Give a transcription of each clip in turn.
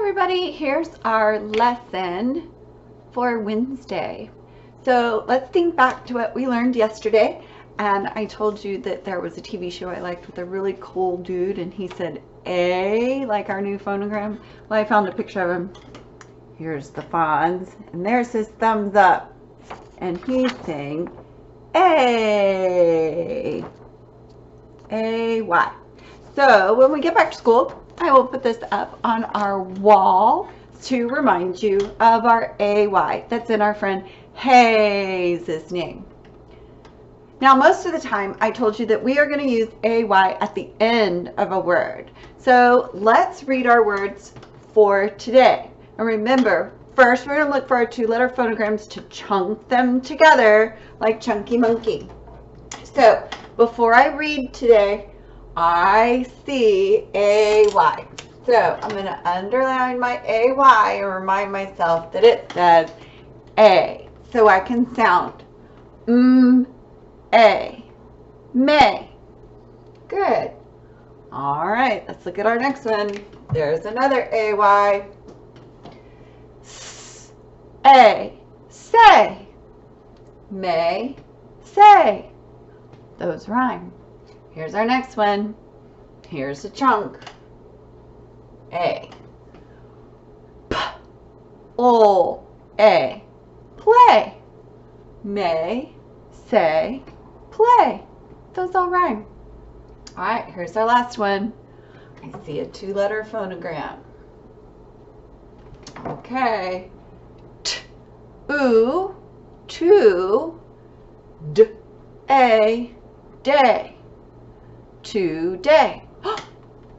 everybody, here's our lesson for Wednesday. So let's think back to what we learned yesterday. And I told you that there was a TV show I liked with a really cool dude, and he said A, like our new phonogram. Well, I found a picture of him. Here's the Fonz, and there's his thumbs up. And he's saying A. A-Y. So when we get back to school, I will put this up on our wall to remind you of our AY that's in our friend Hayes' name. Now, most of the time, I told you that we are going to use AY at the end of a word. So let's read our words for today. And remember, first we're going to look for our two-letter phonograms to chunk them together like Chunky Monkey. So before I read today, I see AY. So I'm going to underline my AY and remind myself that it says A. So I can sound A. May. Good. All right, let's look at our next one. There's another AY. A. Say. May. Say. Those rhyme. Here's our next one. Here's a chunk. A. P. O. A. Play. May. Say. Play. Those all rhyme. All right, here's our last one. I see a two-letter phonogram. Okay. T. Oo. To. D. A. Day. Today.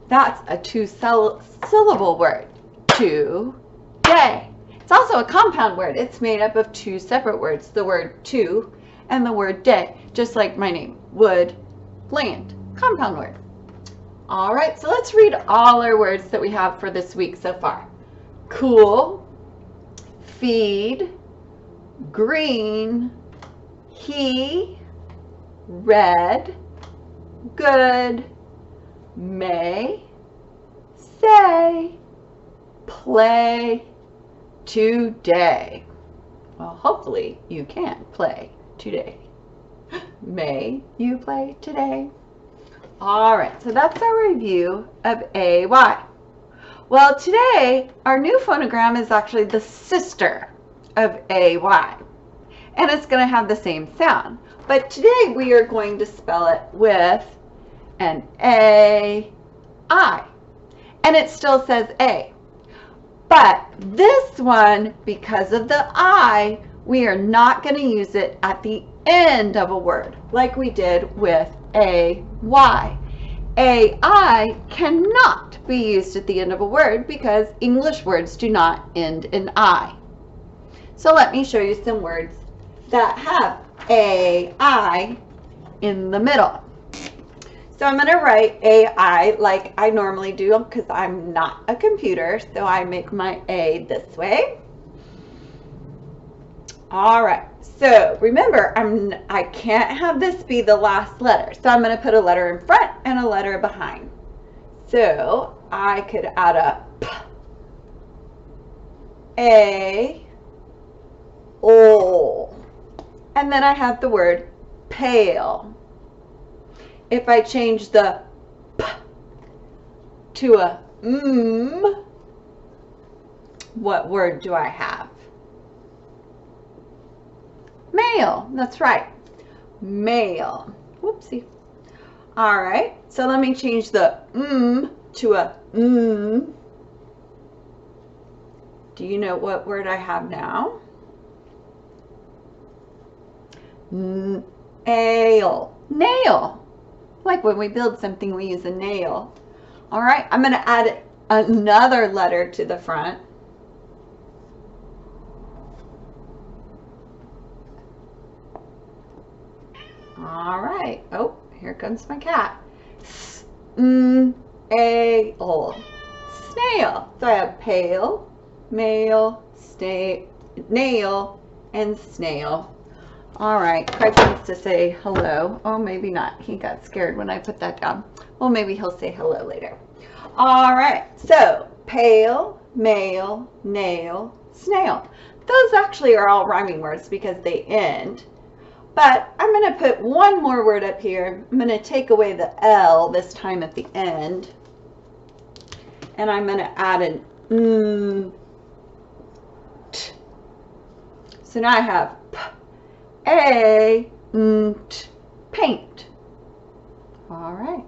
That's a two-syllable word. Today. It's also a compound word. It's made up of two separate words, the word to and the word day, just like my name, wood, land. Compound word. All right, so let's read all our words that we have for this week so far. Cool, feed, green, he, red, good, may, say, play, today. Well, hopefully you can play today. May you play today? All right, so that's our review of AY. Well, today our new phonogram is actually the sister of AY, and it's going to have the same sound. But today we are going to spell it with an A-I. And it still says A. But this one, because of the I, we are not going to use it at the end of a word like we did with A-Y. A-I cannot be used at the end of a word because English words do not end in I. So let me show you some words that have AI in the middle. So I'm going to write AI like I normally do because I'm not a computer. So I make my A this way. All right. So remember, I can't have this be the last letter. So I'm going to put a letter in front and a letter behind. So I could add a P, A, O. And then I have the word pale. If I change the P to a what word do I have? Male. That's right. Male. Whoopsie. All right. So let me change the to a Do you know what word I have now? Nail. Nail. Like when we build something, we use a nail. All right, I'm going to add another letter to the front. All right. Oh, here comes my cat. Snail. Snail. So I have pale, male, nail, and snail. All right, Craig wants to say hello. Oh, maybe not. He got scared when I put that down. Well, maybe he'll say hello later. All right, so pale, male, nail, snail. Those actually are all rhyming words because they end. But I'm going to put one more word up here. I'm going to take away the L this time at the end. And I'm going to add an t. So now I have p-a-n-t, paint. All right.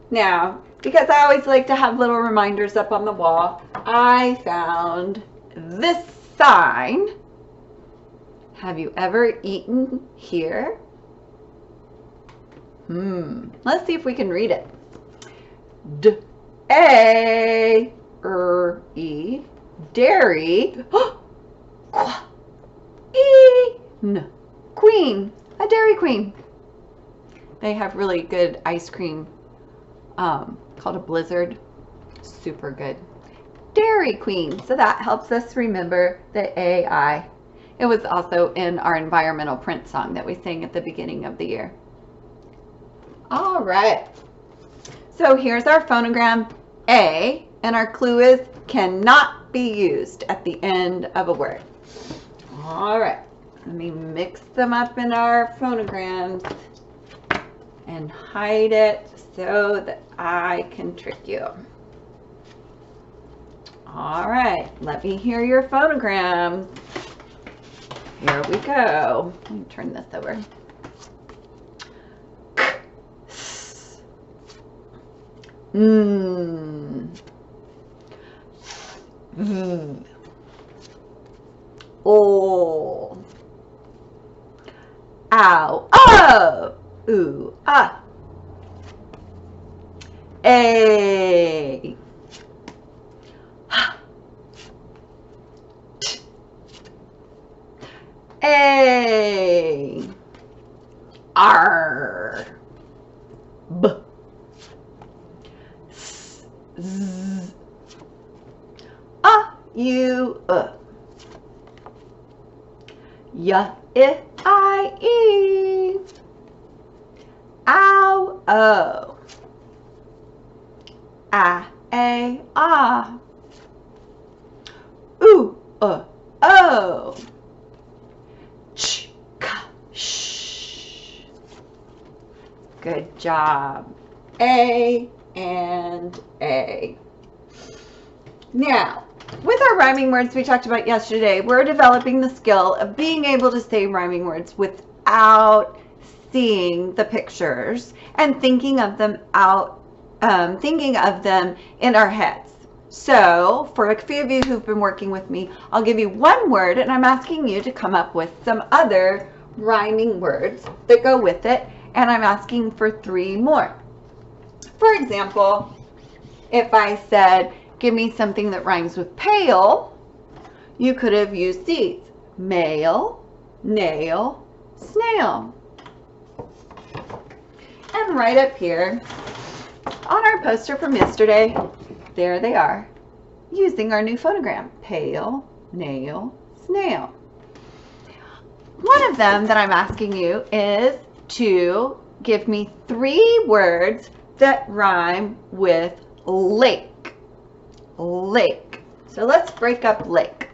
Now, because I always like to have little reminders up on the wall, I found this sign. Have you ever eaten here? Let's see if we can read it. D-A-R-E, dairy. Queen, queen, a Dairy Queen. They have really good ice cream called a Blizzard. Super good. Dairy Queen. So that helps us remember the AI. It was also in our environmental print song that we sang at the beginning of the year. All right. So here's our phonogram A, and our clue is cannot be used at the end of a word. All right. Let me mix them up in our phonograms and hide it so that I can trick you. All right, let me hear your phonograms. Here we go. Let me turn this over. Oh. Ow. Oh. Ooh. Ah. A. A. R. B. S. Z. A. U. Y. I. I. E. Ow. O. A. A. Ah. Ooh. O. Ch. Ka. Sh. Good job. A and A. Now, with our rhyming words we talked about yesterday, we're developing the skill of being able to say rhyming words without seeing the pictures and thinking of them in our heads. So, for a few of you who've been working with me, I'll give you one word and I'm asking you to come up with some other rhyming words that go with it, and I'm asking for 3 more. For example, if I said, give me something that rhymes with pale, you could have used these. Male, nail, snail. And right up here on our poster from yesterday, there they are, using our new phonogram, pale, nail, snail. One of them that I'm asking you is to give me 3 words that rhyme with lake. Lake. So let's break up lake.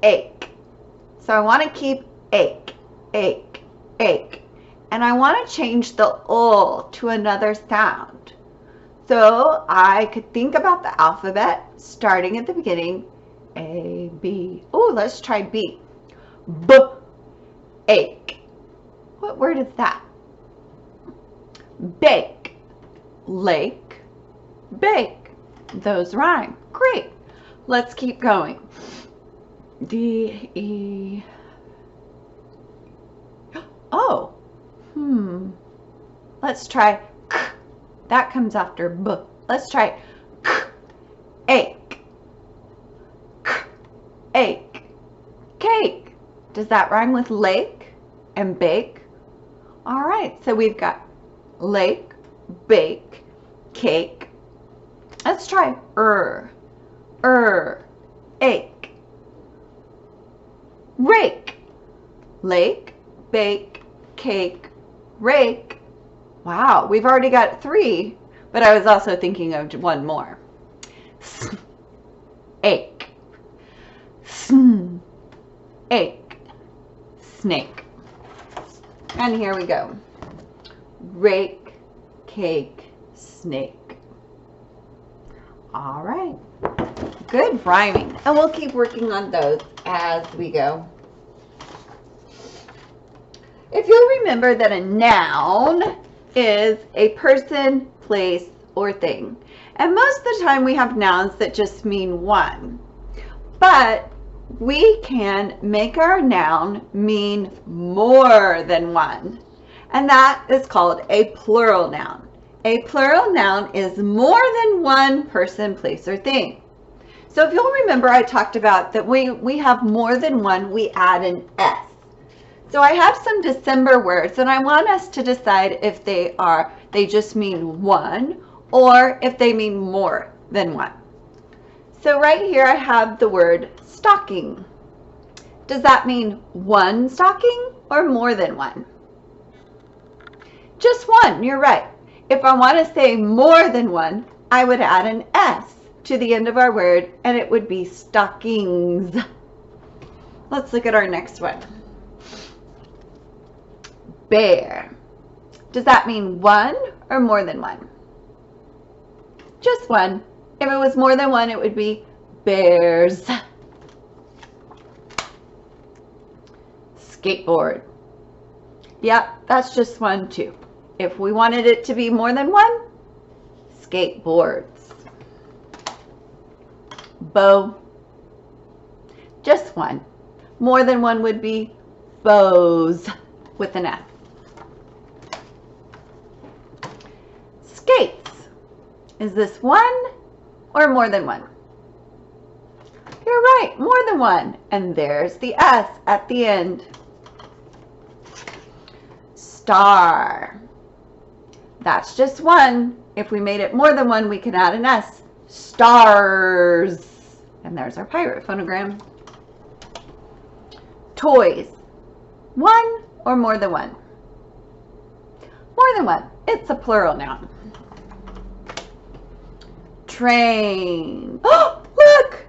Ache. So I want to keep ache, ache, ache. And I want to change the to another sound. So I could think about the alphabet starting at the beginning. A, B. Oh, let's try B. B, ache. What word is that? Bake, lake, bake. Those rhyme. Great. Let's keep going. D, E. Oh. Let's try k. That comes after b. Let's try k. Ache. K. Ache. Cake. Does that rhyme with lake and bake? All right. So we've got lake, bake, cake. Let's try ache. Rake. Lake, bake, cake, rake. Wow, we've already got 3. but I was also thinking of one more. Ache. Ache. Snake. And here we go. Rake, cake, snake. All right. Good rhyming. And we'll keep working on those as we go. If you'll remember that a noun is a person, place, or thing. And most of the time we have nouns that just mean one. But we can make our noun mean more than one. And that is called a plural noun. A plural noun is more than one person, place, or thing. So if you'll remember, I talked about that we have more than one, we add an S. So I have some December words, and I want us to decide if they just mean one, or if they mean more than one. So right here I have the word stocking. Does that mean one stocking or more than one? Just one, you're right. If I want to say more than one, I would add an S to the end of our word, and it would be stockings. Let's look at our next one. Bear. Does that mean one or more than one? Just one. If it was more than one, it would be bears. Skateboard. Yep, that's just one too. If we wanted it to be more than one, skateboards. Bow. Just one. More than one would be bows with an S. Skates. Is this one or more than one? You're right, more than one. And there's the S at the end. Star. That's just one. If we made it more than one, we can add an S. Stars. And there's our pirate phonogram. Toys. One or more than one? More than one. It's a plural noun. Train. Oh, look!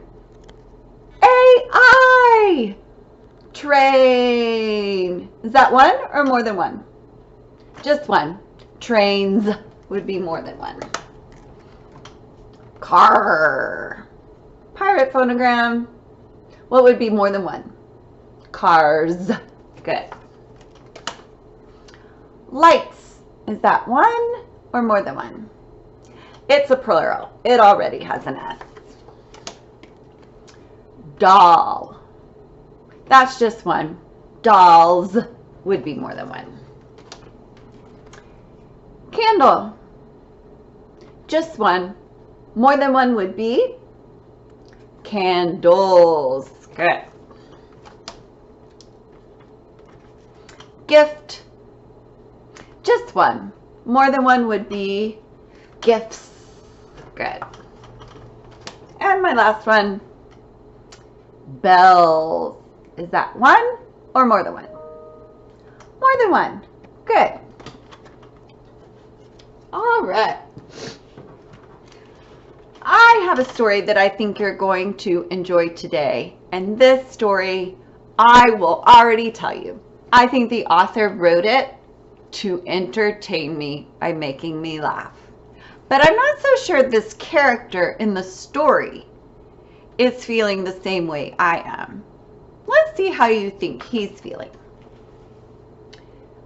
AI! Train. Is that one or more than one? Just one. Trains would be more than one. Car. Pirate phonogram. What would be more than one? Cars. Good. Lights. Is that one or more than one? It's a plural. It already has an S. Doll. That's just one. Dolls would be more than one. Candle. Just one. More than one would be candles. Good. Gift. Just one. More than one would be gifts. Good. And my last one. Bells. Is that one or more than one? More than one. Good. All right. I have a story that I think you're going to enjoy today. And this story, I will already tell you. I think the author wrote it to entertain me by making me laugh. But I'm not so sure this character in the story is feeling the same way I am. Let's see how you think he's feeling.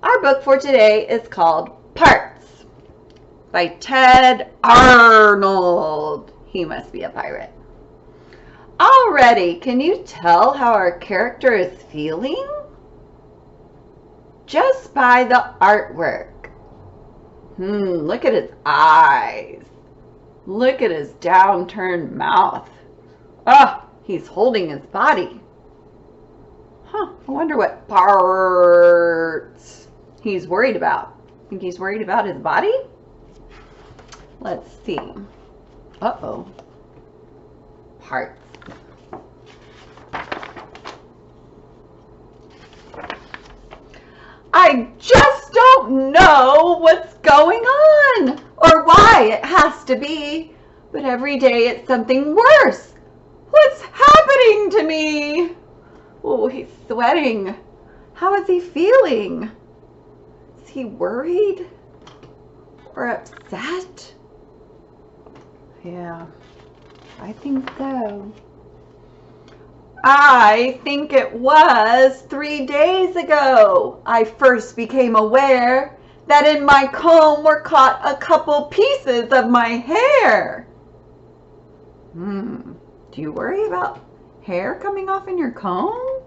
Our book for today is called Parts by Ted Arnold. He must be a pirate. Already, can you tell how our character is feeling? Just by the artwork. Look at his eyes. Look at his downturned mouth. Oh, he's holding his body. I wonder what parts he's worried about. Think he's worried about his body? Let's see. Uh-oh. Parts. I just don't know what's going on or why why it has to be, but every day it's something worse. What's happening to me? Oh, he's sweating. How is he feeling? Is he worried or upset? Yeah, I think so. I think it was 3 days ago I first became aware that in my comb were caught a couple pieces of my hair. Do you worry about hair coming off in your comb?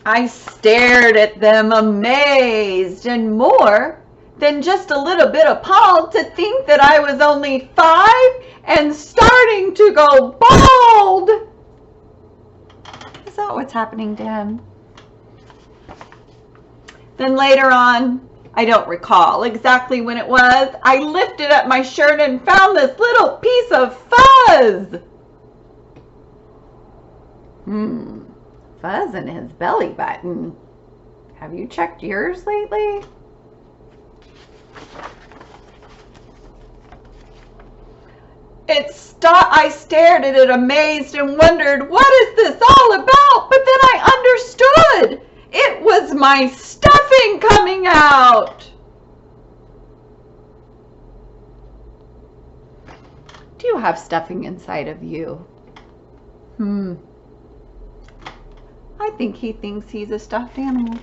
I stared at them amazed and more than just a little bit appalled to think that I was only 5 and starting to go bald. Is that what's happening to him? Then later on, I don't recall exactly when it was, I lifted up my shirt and found this little piece of fuzz. Fuzz in his belly button. Have you checked yours lately? I stared at it amazed and wondered, what is this all about? But then I understood. It was my stuffing coming out. Do you have stuffing inside of you? I think he thinks he's a stuffed animal.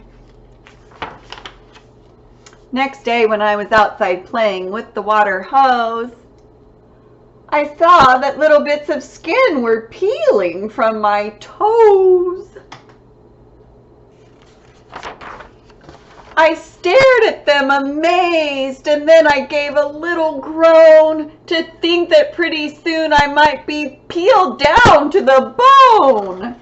Next day when I was outside playing with the water hose, I saw that little bits of skin were peeling from my toes. I stared at them amazed, and then I gave a little groan to think that pretty soon I might be peeled down to the bone.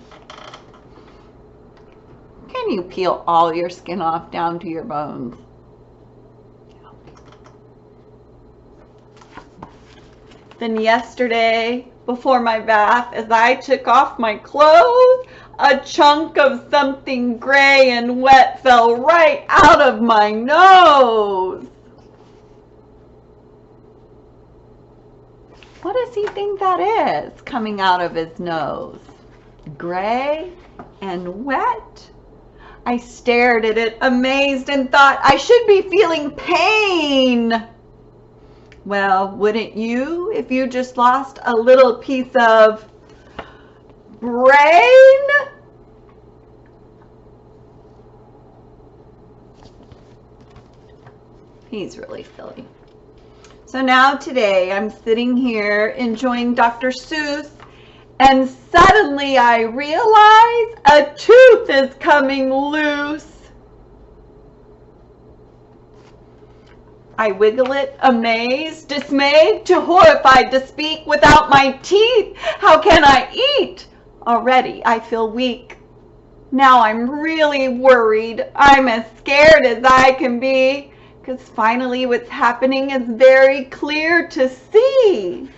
Can you peel all your skin off down to your bones? Then yesterday, before my bath, as I took off my clothes, a chunk of something gray and wet fell right out of my nose. What does he think that is coming out of his nose? Gray and wet? I stared at it amazed and thought I should be feeling pain. Well, wouldn't you if you just lost a little piece of brain? He's really silly. So now today I'm sitting here enjoying Dr. Seuss, and suddenly I realize a tooth is coming loose. I wiggle it, amazed, dismayed, too horrified to speak. Without my teeth, how can I eat? Already I feel weak. Now I'm really worried. I'm as scared as I can be, because finally what's happening is very clear to see.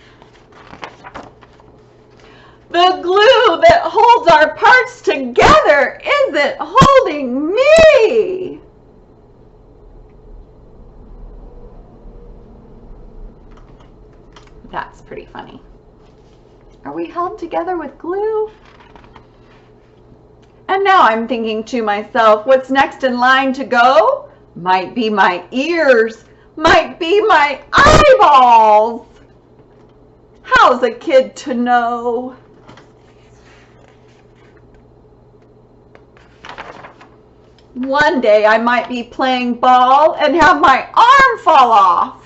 The glue that holds our parts together isn't holding me. That's pretty funny. Are we held together with glue? And now I'm thinking to myself, what's next in line to go? Might be my ears, might be my eyeballs. How's a kid to know? One day I might be playing ball and have my arm fall off.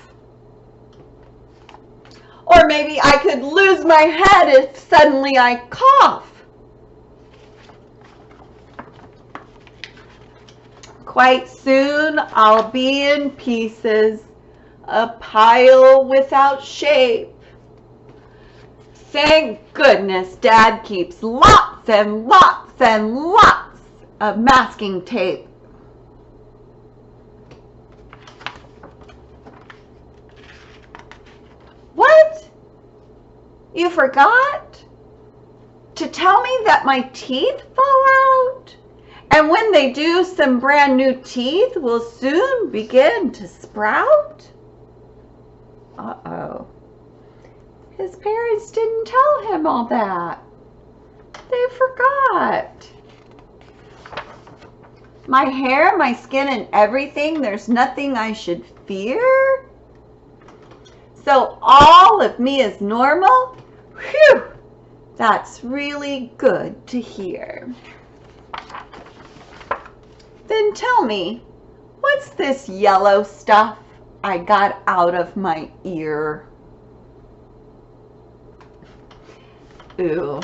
Or maybe I could lose my head if suddenly I cough. Quite soon I'll be in pieces, a pile without shape. Thank goodness Dad keeps lots and lots and lots of masking tape. What? You forgot to tell me that my teeth fall out And when they do, some brand new teeth will soon begin to sprout. Uh-oh. His parents didn't tell him all that. They forgot. My hair, my skin, and everything, there's nothing I should fear. So all of me is normal? Whew! That's really good to hear. Then tell me, what's this yellow stuff I got out of my ear? Ooh,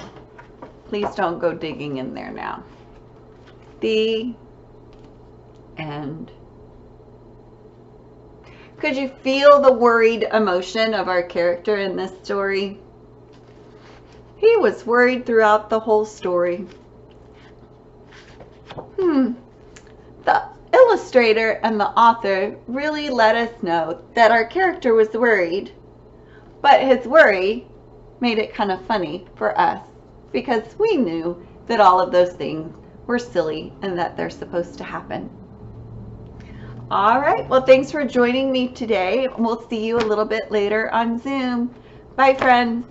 please don't go digging in there now. The end. Could you feel the worried emotion of our character in this story? He was worried throughout the whole story. The illustrator and the author really let us know that our character was worried, but his worry made it kind of funny for us because we knew that all of those things were silly and that they're supposed to happen. All right, well, thanks for joining me today. We'll see you a little bit later on Zoom. Bye, friends.